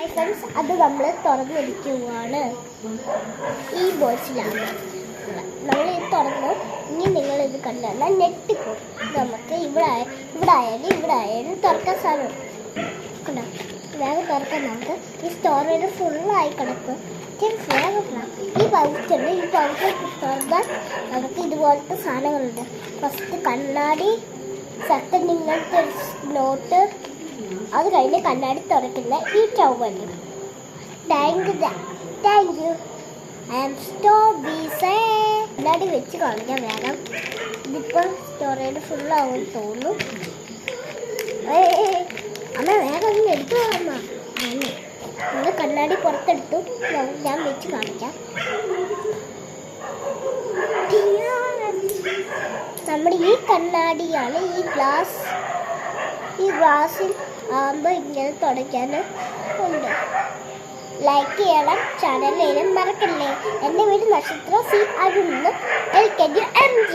Hi friends, അത് നമ്മൾ തുറന്നിരിക്കുകയാണ്. ഈ ബോക്സിലാണ് നമ്മൾ ഇത് തുറന്നു. ഇനി നിങ്ങൾ ഇത് കണ്ടാൽ ഞെട്ടിപ്പോകും. നമുക്ക് ഇവിടെ ആയാലും തുറക്കാൻ സാധനം കണ്ടോ. വേഗം തുറക്കാൻ നമുക്ക് ഈ സ്റ്റോറേജ് ഫുള്ളായി കിടക്കും. ഈ പൗച്ചുണ്ട്. ഈ പൗച്ച് തുറന്നാൽ നമുക്ക് ഇതുപോലത്തെ സാധനങ്ങളുണ്ട്. ഫസ്റ്റ് കണ്ണാടി, സെക്കൻഡ് ഇങ്ങനത്തെ ഒരു നോട്ട്, അത് കഴിഞ്ഞ് കണ്ണാടി തുറക്കുന്ന ഈ ചൗവല്. Thank you. ഐ ആം സ്റ്റോബീസേ. കണ്ണാടി വെച്ച് കാണിക്കാൻ വേണം. ഇതിപ്പോൾ സ്റ്റോറേജ് ഫുള്ളാവും തോന്നുന്നു. അമ്മ വേഗം എടുത്തു അമ്മ. നമ്മൾ കണ്ണാടി പുറത്തെടുത്തു. ഞാൻ വെച്ച് കാണിക്കാം. നമ്മുടെ ഈ കണ്ണാടിയാണ് ഈ ഗ്ലാസ്സിൽ ആകുമ്പോൾ ഇങ്ങനെ തുടയ്ക്കാൻ ഉണ്ട്. ലൈക്ക് ചെയ്യണം, ചാനൽ ചെയ്യാൻ മറക്കല്ലേ. എൻ്റെ വീട് നക്ഷത്ര സി അരുൺ LKG MG.